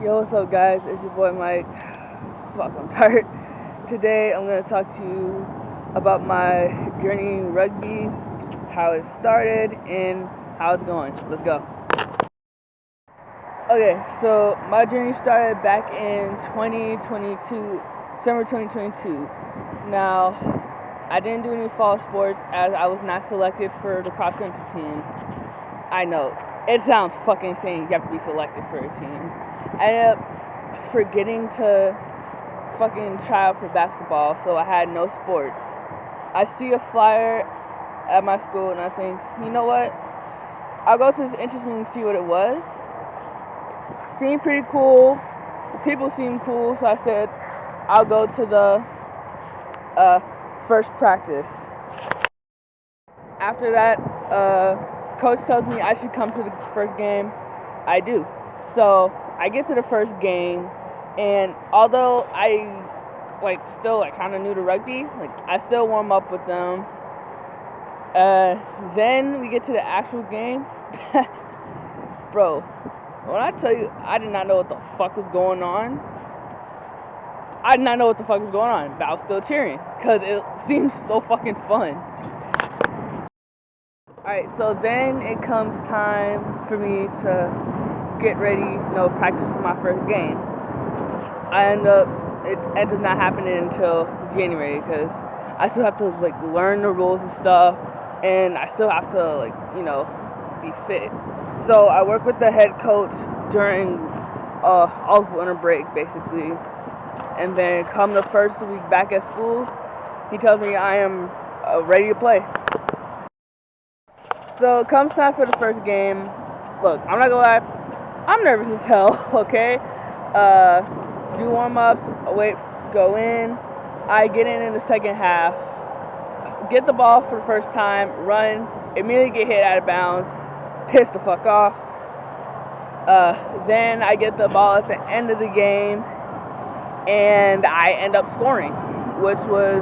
Yo, what's up, guys? It's your boy Mike. Fuck, I'm tired. Today, I'm gonna talk to you about my journey in rugby, how it started, and how it's going. Let's go. Okay, so my journey started back in 2022, December 2022. Now, I didn't do any fall sports as I was not selected for the cross country team. I know, it sounds fucking insane. You have to be selected for a team. I ended up forgetting to fucking try out for basketball, so I had no sports. I see a flyer at my school and I think, you know what? I'll go to this interest meeting and see what it was. Seemed pretty cool. The people seemed cool, so I said I'll go to the first practice. After that, coach tells me I should come to the first game. I do. So I get to the first game, and although I still kind of new to rugby, I still warm up with them. Then we get to the actual game. Bro, when I tell you I did not know what the fuck was going on, but I was still cheering because it seemed so fucking fun. Alright, so then it comes time for me to get ready, practice for my first game. It ends up not happening until January because I still have to learn the rules and stuff, and I still have to be fit. So I work with the head coach during all of winter break basically, and then come the first week back at school, he tells me I am ready to play. So it comes time for the first game. Look, I'm not gonna lie, I'm nervous as hell, okay? Do warm-ups, wait, go in. I get in the second half, get the ball for the first time, run, immediately get hit out of bounds, piss the fuck off. Then I get the ball at the end of the game, and I end up scoring, which was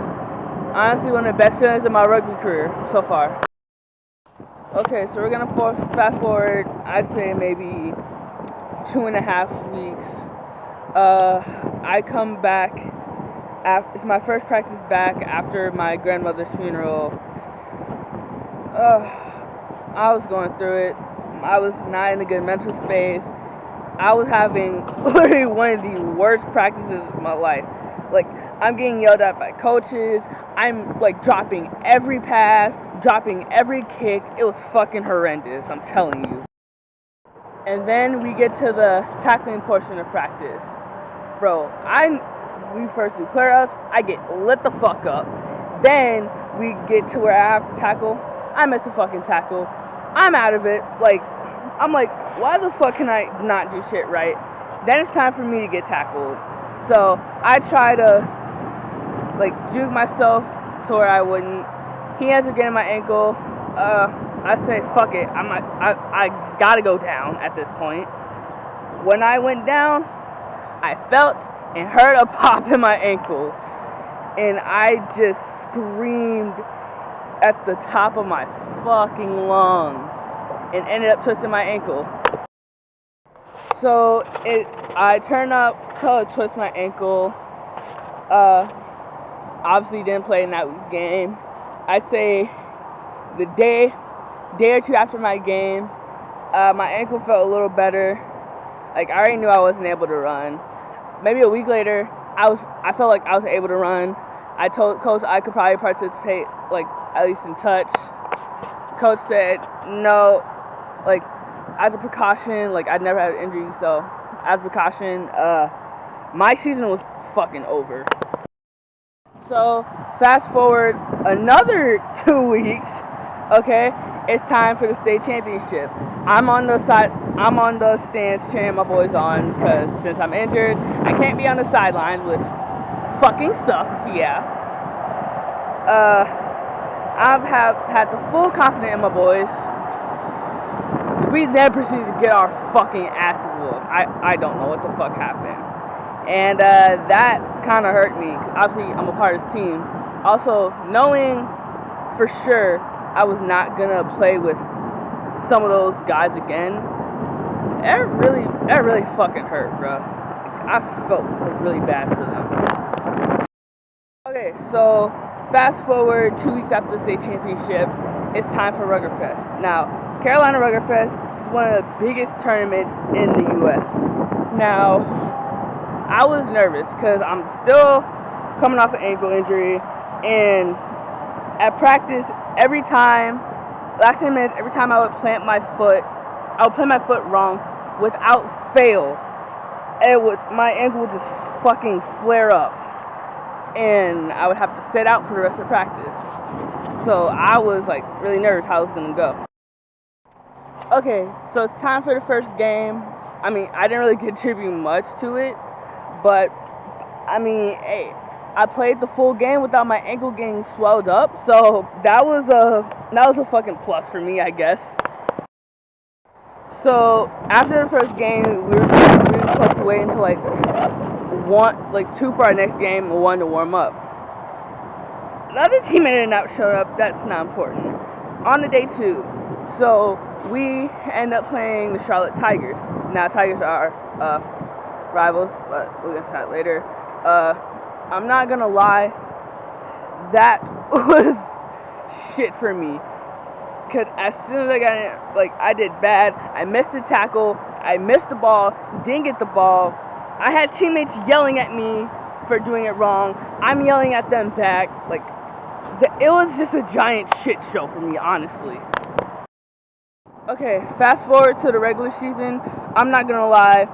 honestly one of the best feelings of my rugby career so far. Okay, so we're gonna fast forward, I'd say maybe 2.5 weeks. I come back, it's my first practice back after my grandmother's funeral. I was going through it. I was not in a good mental space. I was having literally one of the worst practices of my life. I'm getting yelled at by coaches. I'm dropping every pass, dropping every kick. It was fucking horrendous, I'm telling you. And then we get to the tackling portion of practice. Bro, we first do clear ups, I get lit the fuck up. Then we get to where I have to tackle. I miss a fucking tackle. I'm out of it. I'm why the fuck can I not do shit right? Then it's time for me to get tackled. So I try to juke myself to where I wouldn't. He ends up getting my ankle. I say fuck it. I just gotta go down at this point. When I went down, I felt and heard a pop in my ankle, and I just screamed at the top of my fucking lungs and ended up twisting my ankle. So I turn up to twist my ankle. Obviously didn't play in that week's game. I'd say the day or two after my game, my ankle felt a little better. I already knew I wasn't able to run. Maybe a week later, I felt like I was able to run. I told coach I could probably participate, at least in touch. Coach said no, as a precaution, I'd never had an injury, so as a precaution, my season was fucking over. So fast forward another 2 weeks, okay, it's time for the state championship. I'm on the stands cheering my boys on because since I'm injured, I can't be on the sidelines, which fucking sucks, yeah. I've had the full confidence in my boys. We then proceeded to get our fucking asses whooped. I don't know what the fuck happened. And that kind of hurt me, because obviously I'm a part of this team. Also, knowing for sure I was not going to play with some of those guys again, that really fucking hurt, bro. I felt like really bad for them. Okay, so fast forward 2 weeks after the state championship, it's time for Ruggerfest. Now, Carolina Ruggerfest is one of the biggest tournaments in the U.S. Now, I was nervous because I'm still coming off an ankle injury, and at practice, last 10 minutes, every time I would plant my foot wrong without fail. My ankle would just fucking flare up, and I would have to sit out for the rest of practice. So I was like really nervous how it was gonna go. Okay, so it's time for the first game. I mean, I didn't really contribute much to it, but I mean, hey, I played the full game without my ankle getting swelled up, so that was a fucking plus for me, I guess. So after the first game, we were supposed to wait until like 2 for our next game and 1 to warm up. The other teammate did not show up. That's not important. On the day 2, so we end up playing the Charlotte Tigers. Now Tigers are rivals, but we'll get to that later. I'm not gonna lie, that was shit for me. Because as soon as I got in, I did bad. I missed the tackle. I missed the ball. Didn't get the ball. I had teammates yelling at me for doing it wrong. I'm yelling at them back. It was just a giant shit show for me, honestly. Okay, fast forward to the regular season. I'm not gonna lie,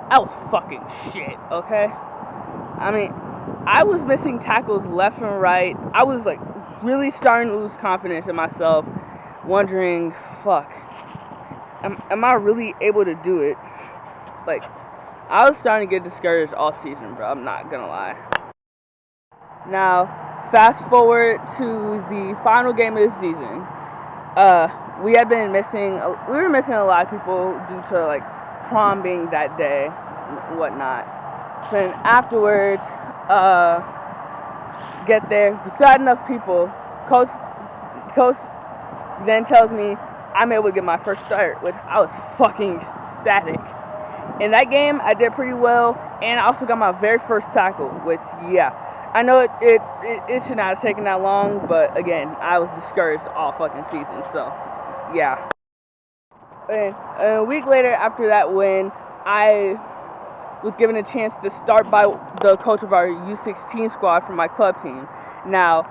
I was fucking shit, okay? I mean, I was missing tackles left and right. I was really starting to lose confidence in myself, wondering, fuck, am I really able to do it? I was starting to get discouraged all season, bro. I'm not gonna lie. Now, fast forward to the final game of the season. We were missing a lot of people due to prom being that day and whatnot. So then afterwards, get there, we still had enough people. Coach then tells me I'm able to get my first start, which I was fucking ecstatic. In that game, I did pretty well, and I also got my very first tackle, which, yeah, I know it should not have taken that long, but again, I was discouraged all fucking season, so, yeah. And a week later, after that win, I was given a chance to start by the coach of our U16 squad for my club team. Now,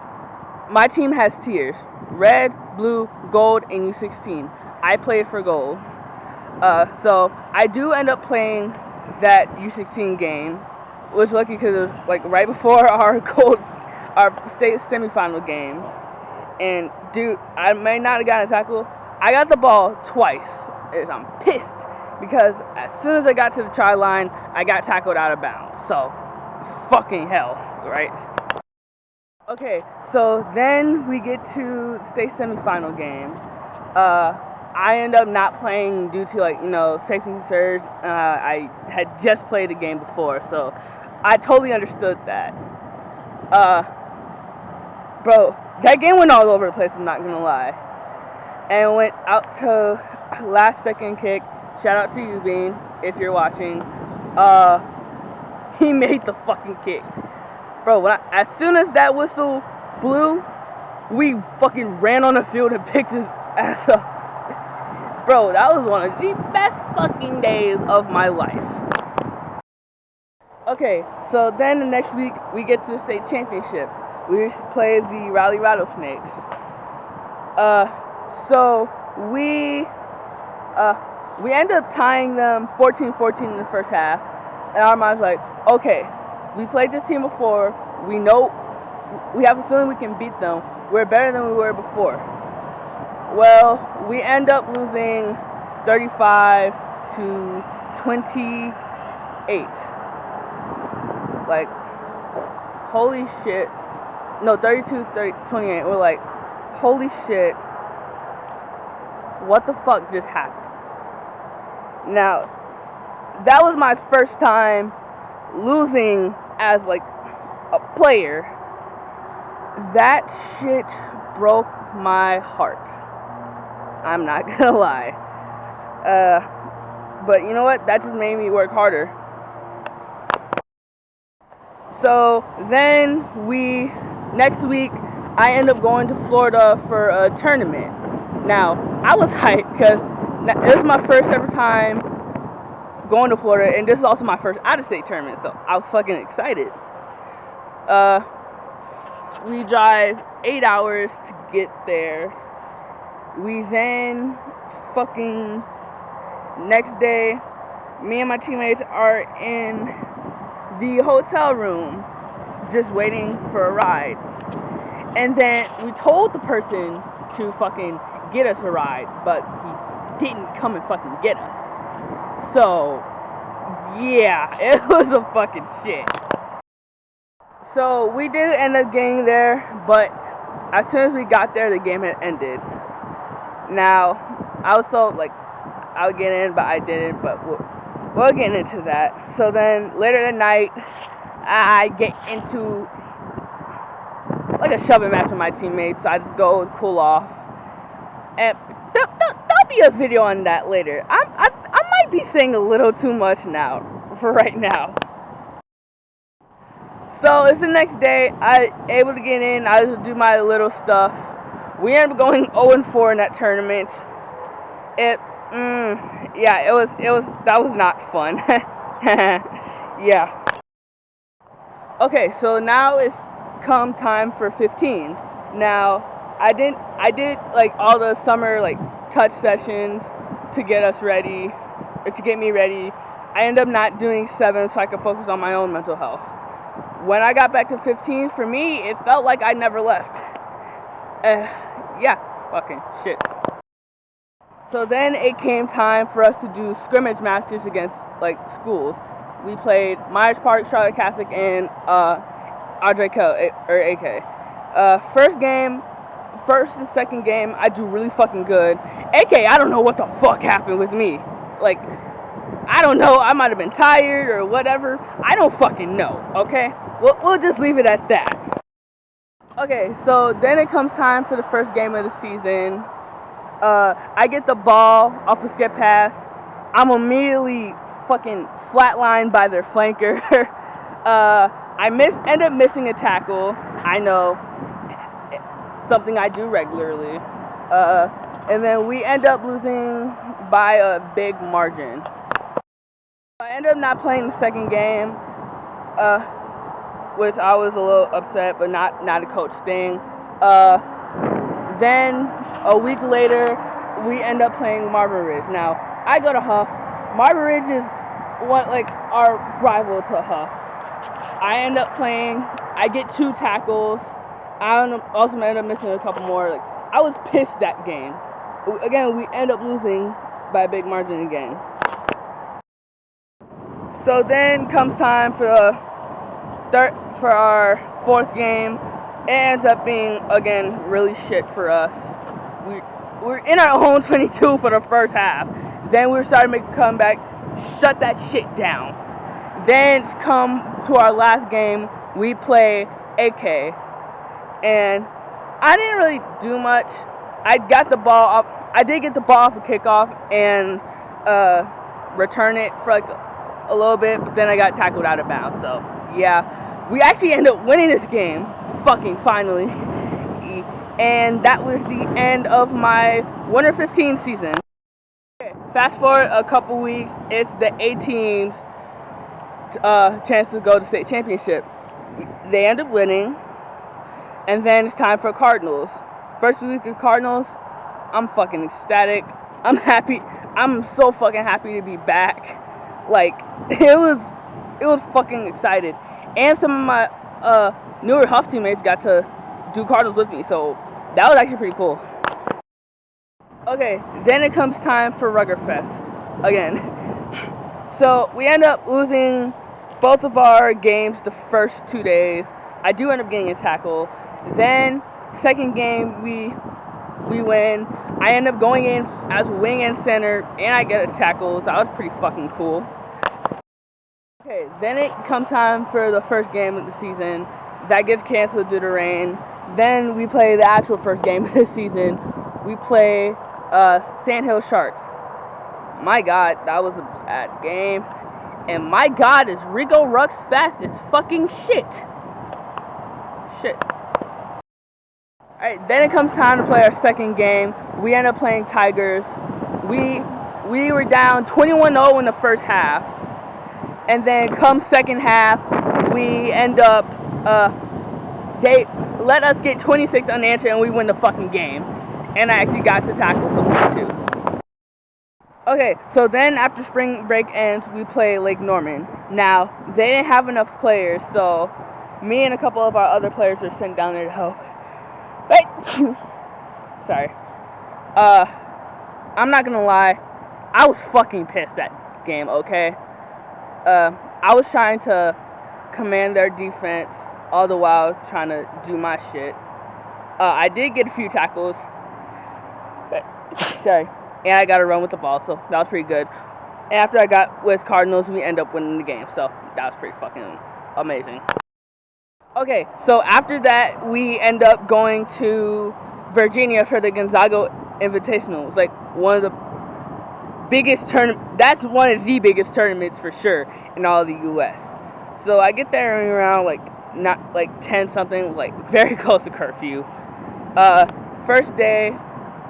my team has tiers: red, blue, gold, and U16. I played for gold. So I do end up playing that U16 game. It was lucky because it was right before our state semifinal game. And dude, I may not have gotten a tackle. I got the ball twice. I'm pissed because as soon as I got to the try line, I got tackled out of bounds. So, fucking hell, right? Okay, so then we get to the state semifinal game. I end up not playing due to safety concerns. I had just played the game before, so I totally understood that. Bro, that game went all over the place, I'm not gonna lie. And went out to last second kick. Shout out to you, Bean, if you're watching. He made the fucking kick. Bro, as soon as that whistle blew, we fucking ran on the field and picked his ass up. Bro, that was one of the best fucking days of my life. Okay, so then the next week, we get to the state championship. We play the Raleigh Rattlesnakes. So we end up tying them 14-14 in the first half. And our mind's okay, we played this team before. We have a feeling we can beat them. We're better than we were before. Well, we end up losing 35-28. Holy shit. No, 32-28. We're holy shit. What the fuck just happened? Now, that was my first time losing as a player. That shit broke my heart. I'm not gonna lie. But you know what? That just made me work harder. So then next week, I end up going to Florida for a tournament. Now, I was hyped because it was my first ever time going to Florida, and this is also my first out-of-state tournament, so I was fucking excited. We drive 8 hours to get there. We then fucking next day, me and my teammates are in the hotel room just waiting for a ride. And then we told the person to fucking get us a ride, but he didn't come and fucking get us. So, yeah, it was a fucking shit. So we did end up getting there, but as soon as we got there, the game had ended. Now, I was so, like, I would get in, but I didn't, but we'll get into that. So then, later that night, I get into, like, a shoving match with my teammates, so I just go cool off. And there'll be a video on that later. I might be saying a little too much now, for right now. So it's the next day. I able to get in. I just do my little stuff. We ended up going 0-4 in that tournament. Yeah, it was that was not fun. Yeah. Okay, so now it's come time for 15. Now I did like all the summer like touch sessions to get us ready, or to get me ready. I ended up not doing 7 so I could focus on my own mental health. When I got back to 15, for me, it felt like I never left. Yeah, fucking shit. So then it came time for us to do scrimmage matches against, like, schools. We played Myers Park, Charlotte Catholic, and AK. First and second game, I do really fucking good. AK, I don't know what the fuck happened with me. Like, I don't know, I might have been tired or whatever. I don't fucking know, okay? We'll just leave it at that. Okay, so then it comes time for the first game of the season. I get the ball off the skip pass. I'm immediately fucking flatlined by their flanker. I end up missing a tackle. I know, something I do regularly. And then we end up losing by a big margin. I ended up not playing the second game, which I was a little upset, but not a coach thing. Then a week later, we end up playing Marvin Ridge. Now, I go to Huff. Marvin Ridge is our rival to Huff. I end up playing. I get 2 tackles. I also end up missing a couple more. Like, I was pissed that game. Again, we end up losing by a big margin again. So then comes time for our 4th game. It ends up being, again, really shit for us. We're in our own 22 for the first half. Then we started making a comeback, shut that shit down. Then come to our last game, we play AK. And I didn't really do much. I got the ball up. I did get the ball off a kickoff and return it for like a little bit, but then I got tackled out of bounds. So yeah, we actually ended up winning this game, fucking finally. And that was the end of my Winter 15 season. Okay, fast forward a couple weeks, it's the A team's chance to go to state championship. They end up winning, and then it's time for Cardinals. First week of Cardinals, I'm fucking ecstatic. I'm happy. I'm so fucking happy to be back. Like, it was fucking excited. And some of my newer Huff teammates got to do Cardinals with me, so that was actually pretty cool. Okay, then it comes time for Ruggerfest again. So we end up losing both of our games the first 2 days. I do end up getting a tackle. Then second game we win. I end up going in as wing and center, and I get a tackle, so that was pretty fucking cool. Okay, then it comes time for the first game of the season. That gets canceled due to rain. Then we play the actual first game of the season. We play Sandhill Sharks. My God, that was a bad game. And my God, is Rigo Rux fast as fucking shit. Shit. Alright, then it comes time to play our second game. We end up playing Tigers. We were down 21-0 in the first half. And then come second half, we end up, they let us get 26 unanswered and we win the fucking game. And I actually got to tackle someone too. Okay, so then after spring break ends, we play Lake Norman. Now, they didn't have enough players, so me and a couple of our other players were sent down there to help. Sorry. I'm not gonna lie, I was fucking pissed that game, okay? I was trying to command their defense all the while trying to do my shit. I did get a few tackles. Sorry. And I got to run with the ball, so that was pretty good. And after I got with Cardinals, we end up winning the game, so that was pretty fucking amazing. Okay, so after that, we end up going to Virginia for the Gonzaga Invitational. It's like one of the biggest that's one of the biggest tournaments for sure in all of the U.S. So I get there around not 10 something, very close to curfew. First day,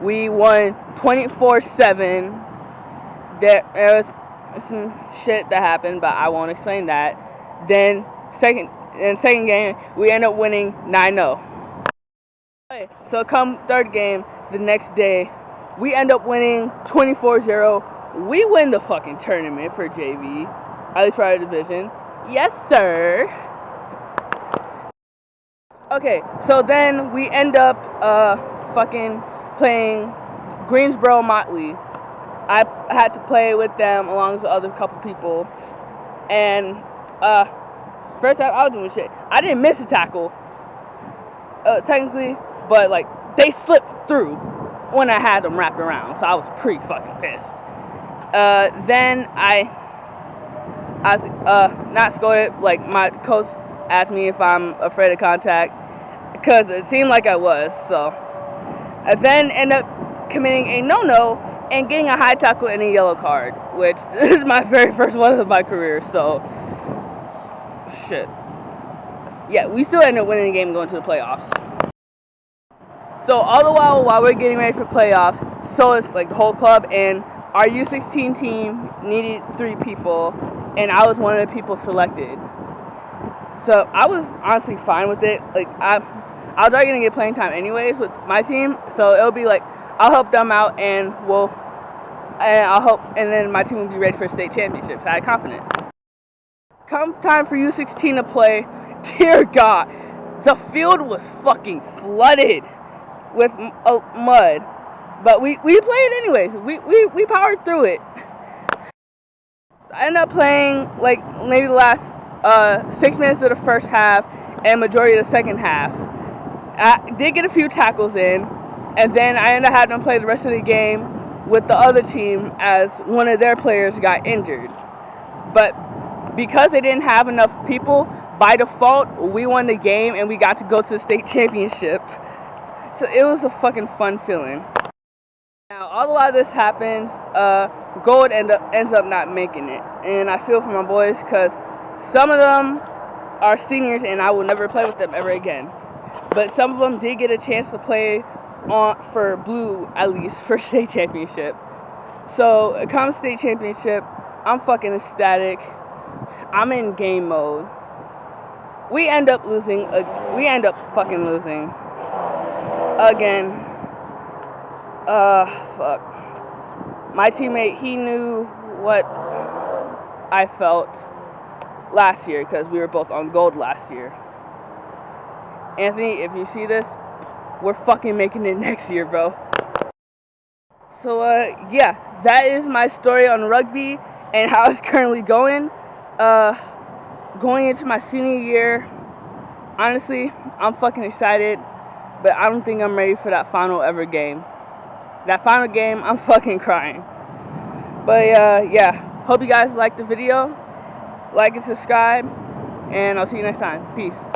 we won 24-7. There was some shit that happened, but I won't explain that. Then second game, we end up winning 9-0. Okay, so come third game, the next day, we end up winning 24-0. We win the fucking tournament for JV, at least for our division. Yes, sir. Okay, so then we end up fucking playing Greensboro Motley. I had to play with them along with other couple people. And first half, I was doing shit. I didn't miss a tackle, technically, but they slipped through when I had them wrapped around, so I was pretty fucking pissed. Then I was not scored. My coach asked me if I'm afraid of contact, because it seemed like I was. So I then end up committing a no-no and getting a high tackle and a yellow card, which is my very first one of my career. So shit. Yeah, we still end up winning the game and going to the playoffs. So all the while we're getting ready for playoffs, so it's the whole club, and our U16 team needed 3 people, and I was one of the people selected. So I was honestly fine with it. I was already gonna get playing time anyways with my team, so it'll be I'll help them out, and then my team will be ready for state championships. I had confidence. Come time for U16 to play, dear God, the field was fucking flooded with mud, but we played anyways. We powered through it. So I ended up playing maybe the last 6 minutes of the first half and majority of the second half. I did get a few tackles in, and then I ended up having to play the rest of the game with the other team as one of their players got injured. But because they didn't have enough people, by default, we won the game and we got to go to the state championship. So it was a fucking fun feeling. Now, all the while this happens, Gold ends up not making it. And I feel for my boys, because some of them are seniors and I will never play with them ever again. But some of them did get a chance to play for Blue, at least, for state championship. So, come state championship, I'm fucking ecstatic. I'm in game mode. We end up losing. We end up fucking losing. Again. Fuck. My teammate, he knew what I felt last year, because we were both on Gold last year. Anthony, if you see this, we're fucking making it next year, bro. So, yeah, that is my story on rugby and how it's currently going. Going into my senior year, honestly, I'm fucking excited, but I don't think I'm ready for that final ever game. That final game, I'm fucking crying. But, yeah, hope you guys liked the video. Like and subscribe, and I'll see you next time. Peace.